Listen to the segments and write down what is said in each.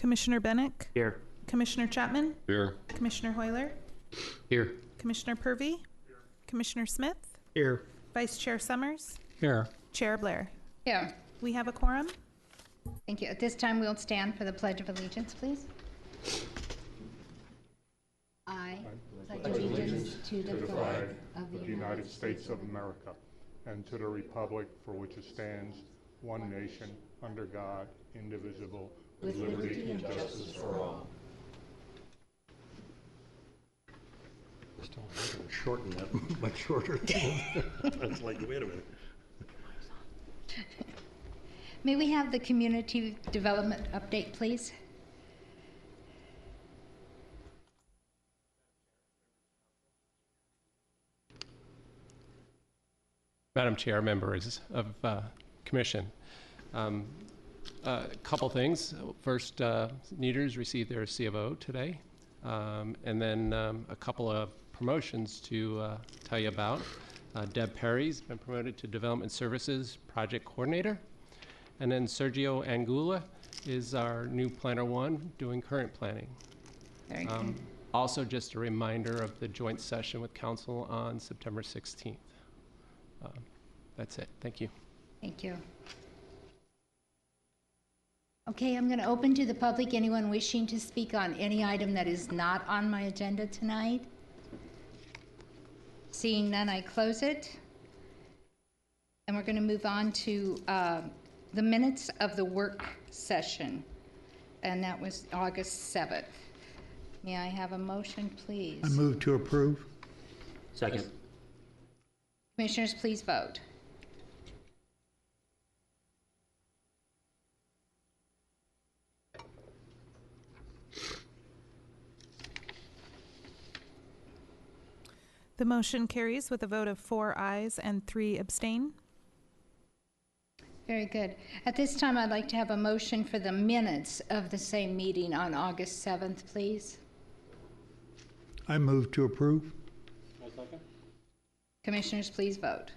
Commissioner Bennick? Here. Commissioner Chapman? Here. Commissioner Hoyler? Here. Commissioner Purvey? Here. Commissioner Smith? Here. Vice Chair Summers? Here. Chair Blair? Here. We have a quorum. Thank you. At this time, we'll stand for the Pledge of Allegiance, please. I pledge allegiance to the flag of the United States of America and to the republic for which it stands, one nation, under God, indivisible, with liberty and justice for all. Still shorten that much shorter. It's like, wait a minute. May we have the community development update, please? Madam Chair, members of Commission. A couple things. First, Neaters received their C of O today, and then a couple of promotions to tell you about. Deb Perry's been promoted to Development Services Project Coordinator, and then Sergio Angula is our new Planner 1 doing current planning. Very good. Also, just a reminder of the joint session with Council on September 16th. That's it. Thank you. Thank you. Okay, I'm going to open to the public. Anyone wishing to speak on any item that is not on my agenda tonight? Seeing none, I close it. And we're going to move on to the minutes of the work session. And that was August 7th. May I have a motion, please? I move to approve. Second. Commissioners, please vote. The motion carries with a vote of 4 ayes and 3 abstain. Very good. At this time, I'd like to have a motion for the minutes of the same meeting on August 7th, please. I move to approve. Commissioners, please vote.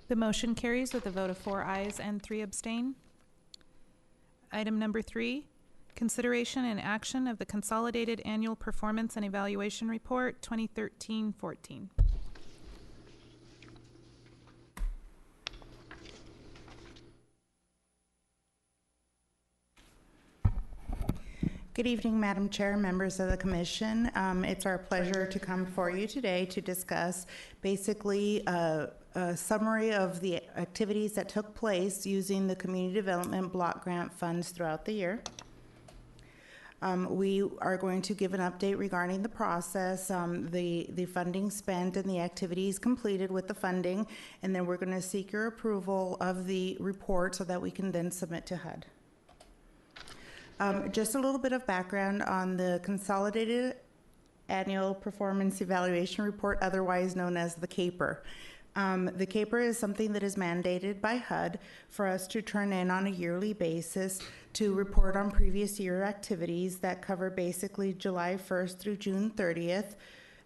The motion carries with a vote of 4 ayes and 3 abstain. Item number 3, consideration and action of the Consolidated Annual Performance and Evaluation Report 2013-14. Good evening, Madam Chair, members of the Commission. It's our pleasure to come before you today to discuss basically a summary of the activities that took place using the Community Development Block Grant funds throughout the year. We are going to give an update regarding the process, the funding spent and the activities completed with the funding, and then we're going to seek your approval of the report so that we can then submit to HUD. Just a little bit of background on the Consolidated Annual Performance Evaluation Report, otherwise known as the CAPER. The CAPER is something that is mandated by HUD for us to turn in on a yearly basis to report on previous year activities that cover basically July 1st through June 30th,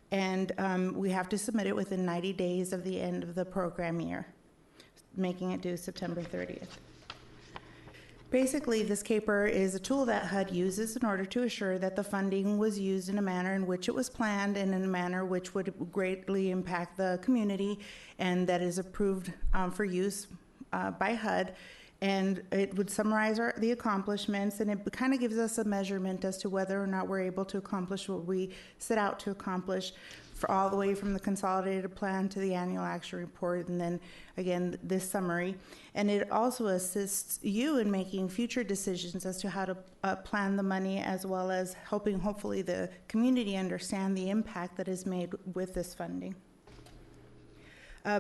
and we have to submit it within 90 days of the end of the program year, making it due September 30th. Basically, this CAPER is a tool that HUD uses in order to assure that the funding was used in a manner in which it was planned and in a manner which would greatly impact the community and that is approved for use by HUD. And it would summarize the accomplishments, and it kind of gives us a measurement as to whether or not we're able to accomplish what we set out to accomplish, for all the way from the consolidated plan to the annual action report, and then again this summary. And it also assists you in making future decisions as to how to plan the money, as well as helping hopefully the community understand the impact that is made with this funding.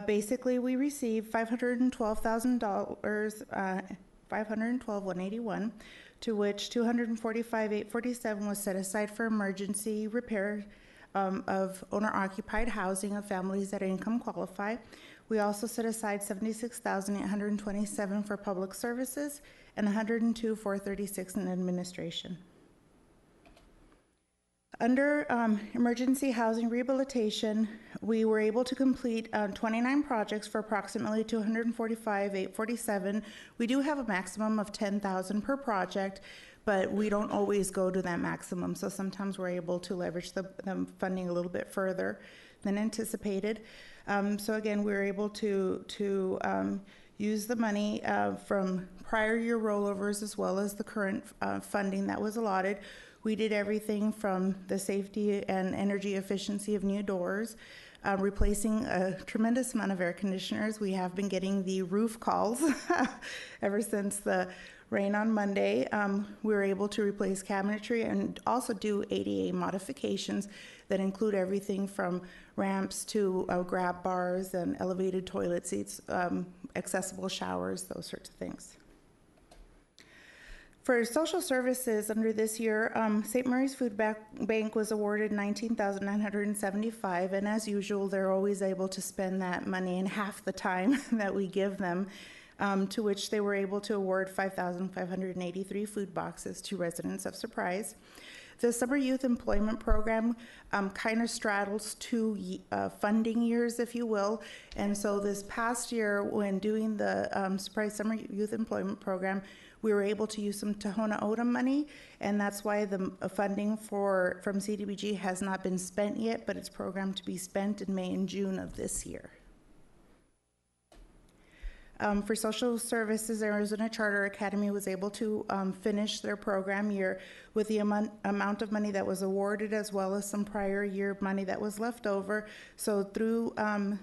Basically, we received $512,000, $512,181, to which $245,847 was set aside for emergency repair of owner-occupied housing of families that income qualify. We also set aside $76,827 for public services and $102,436 in administration. Under emergency housing rehabilitation, we were able to complete 29 projects for approximately $245,847. We do have a maximum of $10,000 per project, but we don't always go to that maximum. So sometimes we're able to leverage the funding a little bit further than anticipated. So again, we were able to use the money from prior year rollovers as well as the current funding that was allotted. We did everything from the safety and energy efficiency of new doors, replacing a tremendous amount of air conditioners. We have been getting the roof calls ever since the rain on Monday. We were able to replace cabinetry and also do ADA modifications that include everything from ramps to grab bars and elevated toilet seats, accessible showers, those sorts of things. For social services under this year, St. Mary's Food Bank was awarded $19,975, and as usual, they're always able to spend that money in half the time that we give them, to which they were able to award 5,583 food boxes to residents of Surprise. The Summer Youth Employment Program kind of straddles two funding years, if you will. And so this past year, when doing the Surprise Summer Youth Employment Program, we were able to use some Tohono O'odham money, and that's why the funding from CDBG has not been spent yet, but it's programmed to be spent in May and June of this year. For social services, Arizona Charter Academy was able to finish their program year with the amount of money that was awarded as well as some prior year money that was left over. So through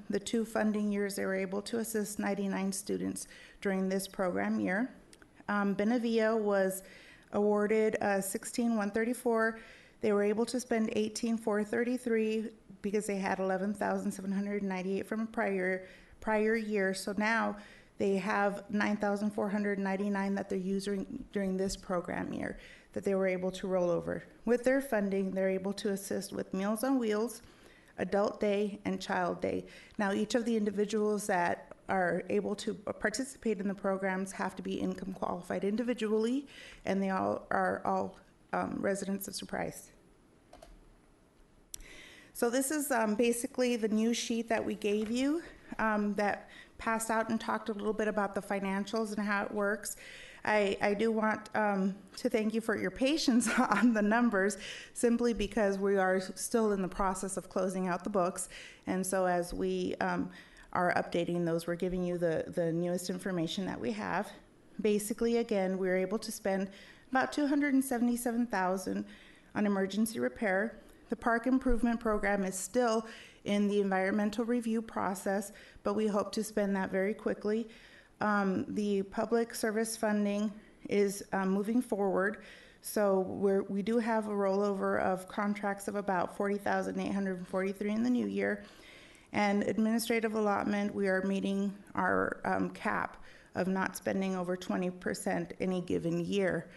the two funding years, they were able to assist 99 students during this program year. Benavia was awarded $16,134. They were able to spend $18,433 because they had $11,798 from a prior year. So now they have $9,499 that they're using during this program year that they were able to roll over. With their funding, they're able to assist with Meals on Wheels, Adult Day, and Child Day. Now, each of the individuals that are able to participate in the programs have to be income qualified individually, and they are all residents of Surprise. So this is basically the new sheet that we gave you that passed out and talked a little bit about the financials and how it works. I do want to thank you for your patience on the numbers, simply because we are still in the process of closing out the books. And so as we are updating those, we're giving you the newest information that we have. Basically, again, we were able to spend about $277,000 on emergency repair. The park improvement program is still in the environmental review process, but we hope to spend that very quickly. The public service funding is moving forward. So we do have a rollover of contracts of about $40,843 in the new year. And administrative allotment, we are meeting our cap of not spending over 20% any given year.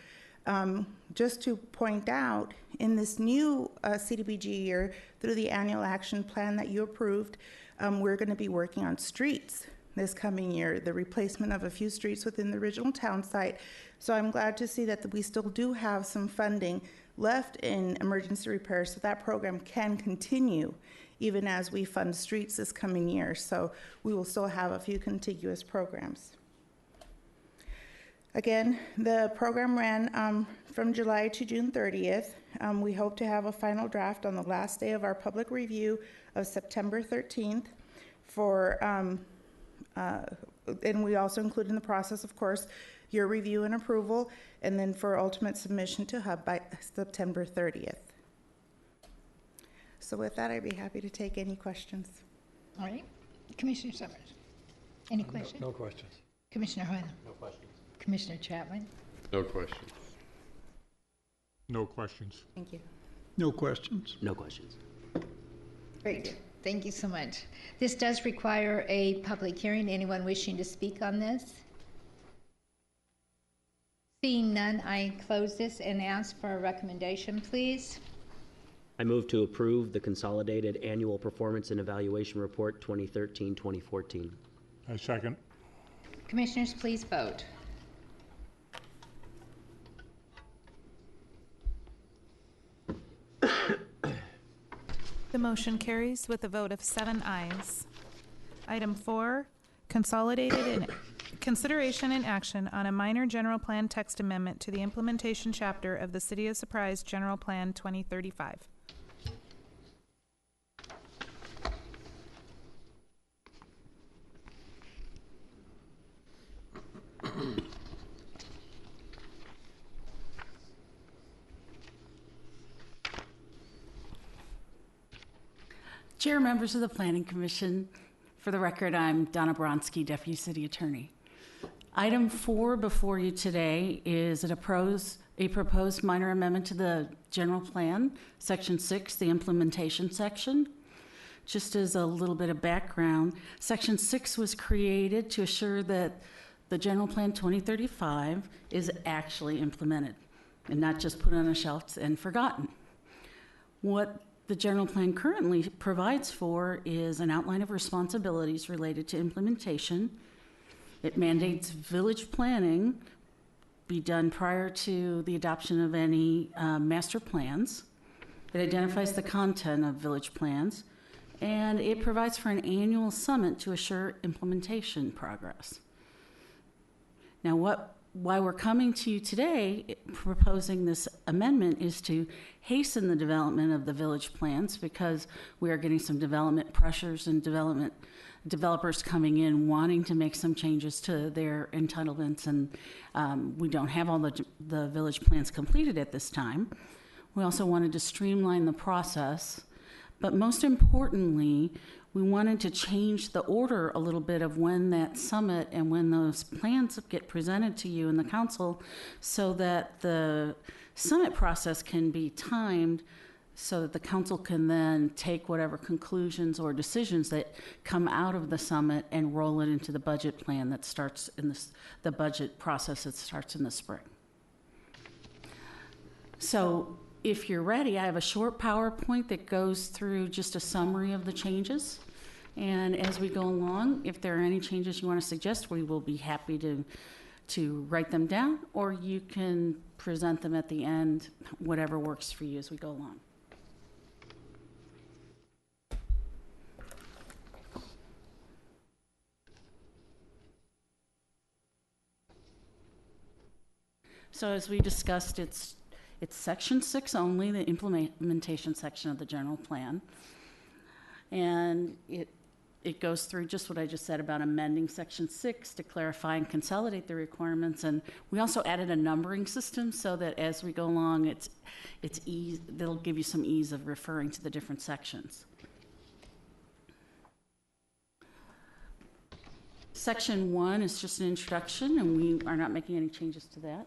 Just to point out, in this new CDBG year, through the annual action plan that you approved, we're going to be working on streets this coming year, the replacement of a few streets within the original town site. So I'm glad to see that we still do have some funding left in emergency repair, so that program can continue even as we fund streets this coming year. So we will still have a few contiguous programs. Again, the program ran from July to June 30th. We hope to have a final draft on the last day of our public review of September 13th for, and we also include in the process, of course, your review and approval, and then for ultimate submission to HUB by September 30th. So with that, I'd be happy to take any questions. All right. Commissioner Summers, any questions? No questions. Commissioner Hoyle? No questions. Commissioner Chapman? No questions. No questions. Thank you. No questions. No questions. Great. Thank you so much. This does require a public hearing. Anyone wishing to speak on this? Seeing none, I close this and ask for a recommendation, please. I move to approve the Consolidated Annual Performance and Evaluation Report 2013-2014. I second. Commissioners, please vote. The motion carries with a vote of 7 ayes. Item 4, consolidated in consideration and action on a minor general plan text amendment to the implementation chapter of the City of Surprise General Plan 2035. Chair, members of the Planning Commission, for the record, I'm Donna Bronski, Deputy City Attorney. Item 4 before you today is a proposed minor amendment to the General Plan, Section 6, the implementation section. Just as a little bit of background, Section 6 was created to assure that the General Plan 2035 is actually implemented and not just put on a shelf and forgotten. What the General Plan currently provides for is an outline of responsibilities related to implementation. It mandates village planning be done prior to the adoption of any master plans. It identifies the content of village plans, and it provides for an annual summit to assure implementation progress. Now, why we're coming to you today proposing this amendment is to hasten the development of the village plans, because we are getting some development pressures and developers coming in wanting to make some changes to their entitlements, and we don't have all the village plans completed at this time. We also wanted to streamline the process, but most importantly, we wanted to change the order a little bit of when that summit and when those plans get presented to you and the council, so that the summit process can be timed so that the council can then take whatever conclusions or decisions that come out of the summit and roll it into the budget plan that starts in the budget process that starts in the spring. So if you're ready, I have a short PowerPoint that goes through just a summary of the changes. And as we go along, if there are any changes you want to suggest, we will be happy to write them down, or you can present them at the end, whatever works for you as we go along. So as we discussed, it's Section 6 only, the implementation section of the general plan. And it goes through just what I just said about amending Section 6 to clarify and consolidate the requirements. And we also added a numbering system so that as we go along, it's easy, that'll give you some ease of referring to the different sections. Section 1 is just an introduction, and we are not making any changes to that.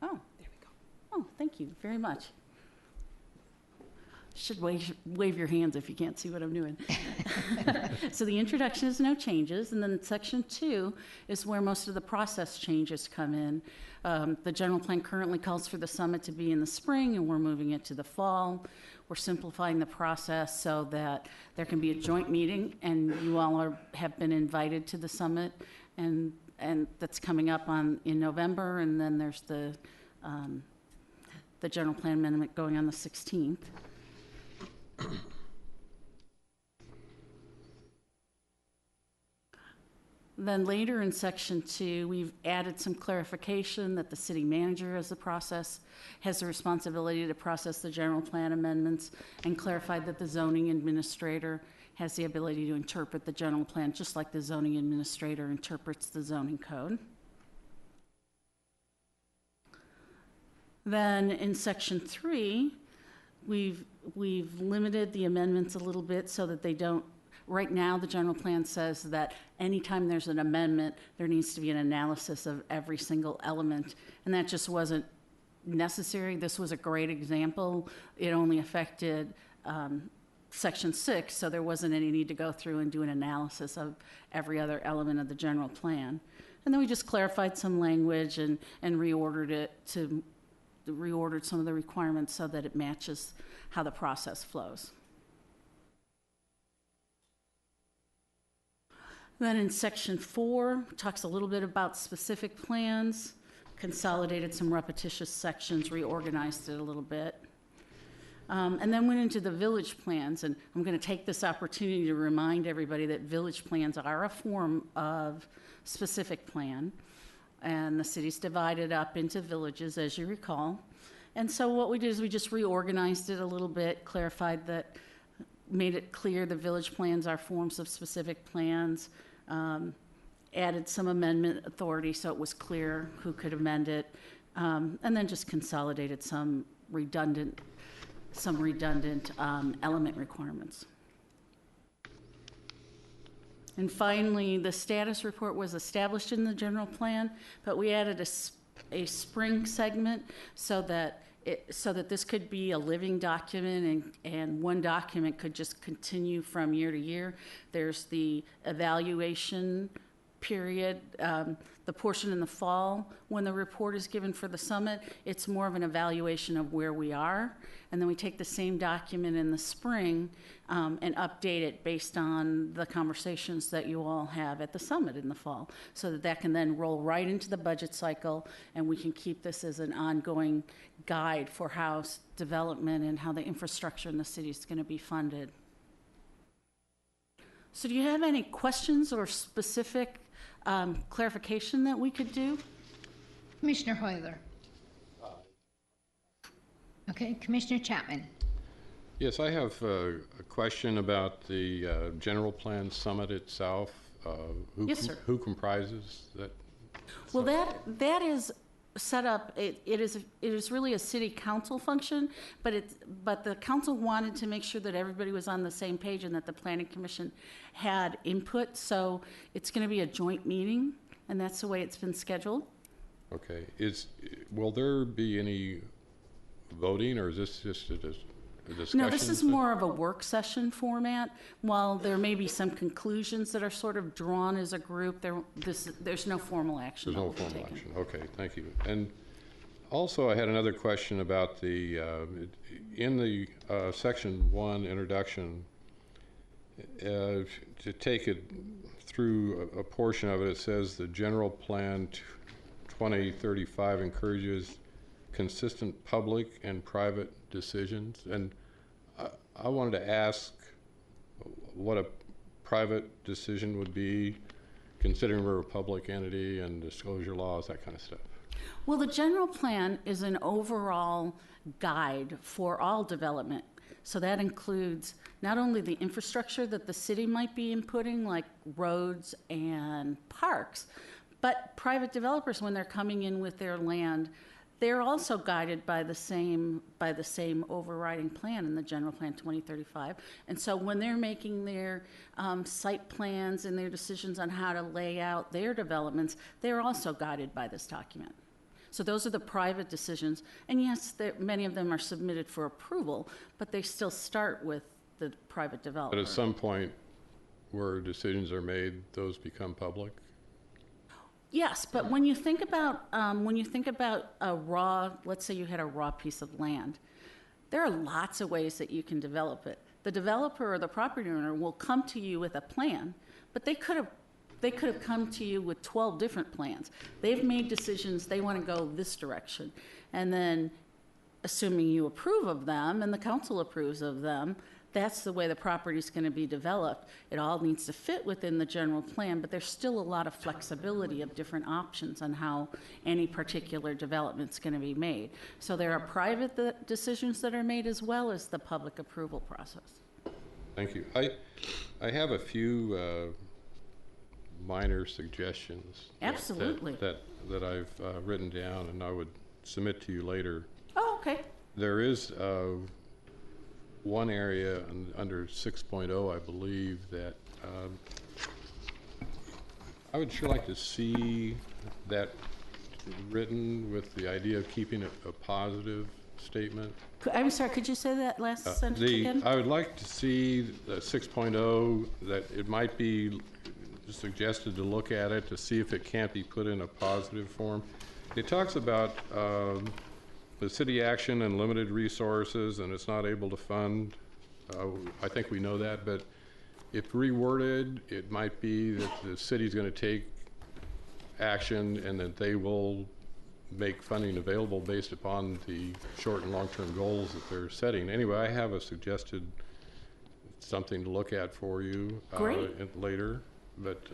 Oh, there we go. Oh, thank you very much. Should wave your hands if you can't see what I'm doing. So the introduction is no changes, and then Section 2 is where most of the process changes come in. The general plan currently calls for the summit to be in the spring, and we're moving it to the fall. We're simplifying the process so that there can be a joint meeting, and you all have been invited to the summit, and that's coming up in November, and then there's the general plan amendment going on the 16th. Then later in Section 2, we've added some clarification that the city manager has the responsibility to process the general plan amendments, and clarified that the zoning administrator has the ability to interpret the general plan just like the zoning administrator interprets the zoning code. Then in Section 3, we've limited the amendments a little bit so that they don't. Right now, the general plan says that anytime there's an amendment, there needs to be an analysis of every single element, and that just wasn't necessary. This was a great example. It only affected Section 6, so there wasn't any need to go through and do an analysis of every other element of the general plan. And then we just clarified some language and reordered some of the requirements so that it matches how the process flows. Then in section 4, talks a little bit about specific plans, consolidated some repetitious sections, reorganized it a little bit. And then went into the village plans, and I'm going to take this opportunity to remind everybody that village plans are a form of specific plan, and the city's divided up into villages, as you recall. And so what we did is we just reorganized it a little bit, clarified that, made it clear the village plans are forms of specific plans, added some amendment authority so it was clear who could amend it, and then just consolidated some redundant element requirements. And finally, the status report was established in the general plan, but we added a spring segment so that this could be a living document, and one document could just continue from year to year. There's the evaluation period, the portion in the fall when the report is given for the summit. It's more of an evaluation of where we are, and then we take the same document in the spring and update it based on the conversations that you all have at the summit in the fall, so that that can then roll right into the budget cycle, and we can keep this as an ongoing guide for how development and how the infrastructure in the city is going to be funded. So do you have any questions or specific clarification that we could do? Commissioner Hoyler. Okay, Commissioner Chapman. Yes, I have a question about the general plan summit itself. Yes, sir. Who comprises that? Well, that is set up. It is really a city council function, but the council wanted to make sure that everybody was on the same page and that the planning commission had input. So it's going to be a joint meeting, and that's the way it's been scheduled. Okay. Will there be any voting, or is this just a discussion? No, this is more of a work session format. While there may be some conclusions that are sort of drawn as a group, there's no formal action. There's no formal action. Okay, thank you. And also, I had another question about the in the section 1 introduction. To take it through a portion of it, it says the general plan 2035 encourages consistent public and private decisions, and I wanted to ask what a private decision would be, considering we're a public entity and disclosure laws, that kind of stuff. Well, the general plan is an overall guide for all development. So that includes not only the infrastructure that the city might be inputting, like roads and parks, but private developers, when they're coming in with their land, they're also guided by the same overriding plan in the general plan 2035. And so when they're making their site plans and their decisions on how to lay out their developments, they're also guided by this document. So those are the private decisions. And yes, many of them are submitted for approval, but they still start with the private developer. But at some point where decisions are made, those become public? Yes, but when you think about a raw, let's say you had a raw piece of land, there are lots of ways that you can develop it. The developer or the property owner will come to you with a plan, but they could have come to you with 12 different plans. They've made decisions, they want to go this direction. And then, assuming you approve of them and the council approves of them, that's the way the property is going to be developed. It all needs to fit within the general plan, but there's still a lot of flexibility of different options on how any particular development is going to be made. So there are private decisions that are made as well as the public approval process. Thank you. I have a few minor suggestions. Absolutely. That I've written down, and I would submit to you later. Oh, okay. There is one area under 6.0, I believe, that I would sure like to see that written with the idea of keeping a positive statement. I'm sorry, could you say that last sentence again? I would like to see the 6.0, that it might be suggested to look at it to see if it can't be put in a positive form. It talks about the city action and limited resources, and it's not able to fund. I think we know that, but if reworded, it might be that the city's going to take action and that they will make funding available based upon the short and long-term goals that they're setting. Anyway, I have a suggested something to look at for you later. But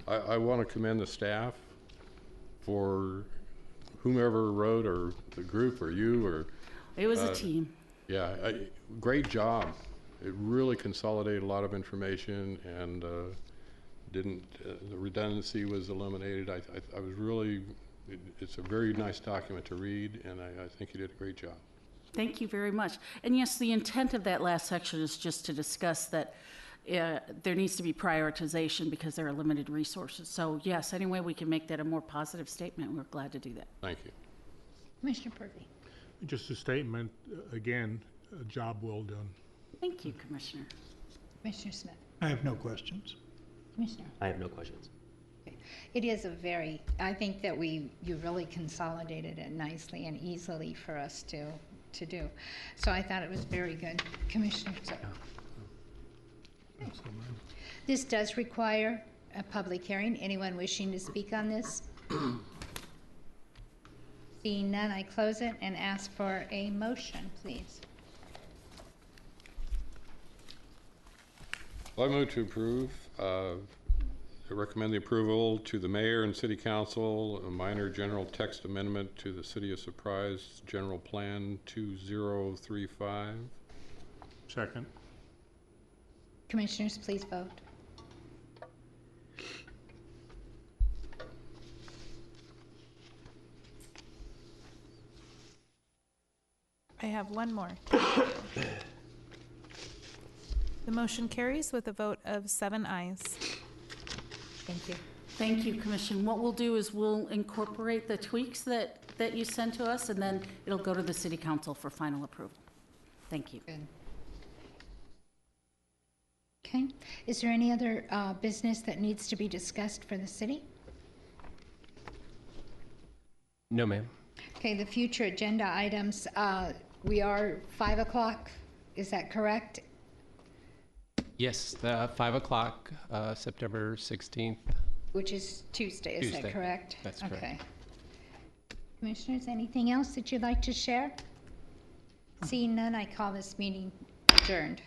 I want to commend the staff for whomever wrote, or the group, or you, or It was a team. yeah, great job. It really consolidated a lot of information, and the redundancy was eliminated. I was really, it's a very nice document to read, and I think you did a great job. Thank you very much. And yes, the intent of that last section is just to discuss that there needs to be prioritization because there are limited resources. So yes, any way we can make that a more positive statement, we're glad to do that. Thank you. Commissioner Purvey. Just a statement, again, a job well done. Thank you, Commissioner. Commissioner Smith. I have no questions. Commissioner. I have no questions. It is a very, I think that you really consolidated it nicely and easily for us to do. So I thought it was very good, Commissioner. This does require a public hearing. Anyone wishing to speak on this? Seeing none, I close it and ask for a motion, please. Well, I move to approve. I recommend the approval to the mayor and city council, a minor general text amendment to the City of Surprise General Plan 2035. Second. Commissioners, please vote. I have one more. The motion carries with a vote of 7 ayes. Thank you. Thank you, Commission. What we'll do is we'll incorporate the tweaks that you sent to us, and then it'll go to the City Council for final approval. Thank you. Good. Okay. Is there any other business that needs to be discussed for the city? No, ma'am. Okay, the future agenda items, we are 5 o'clock, is that correct? Yes, the 5 o'clock, September 16th. Which is Tuesday, is that Tuesday. correct? That's correct. Okay. Commissioners, anything else that you'd like to share? Seeing none, I call this meeting adjourned.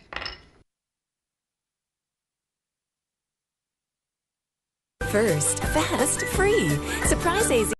First, fast, free. Surprise AZ.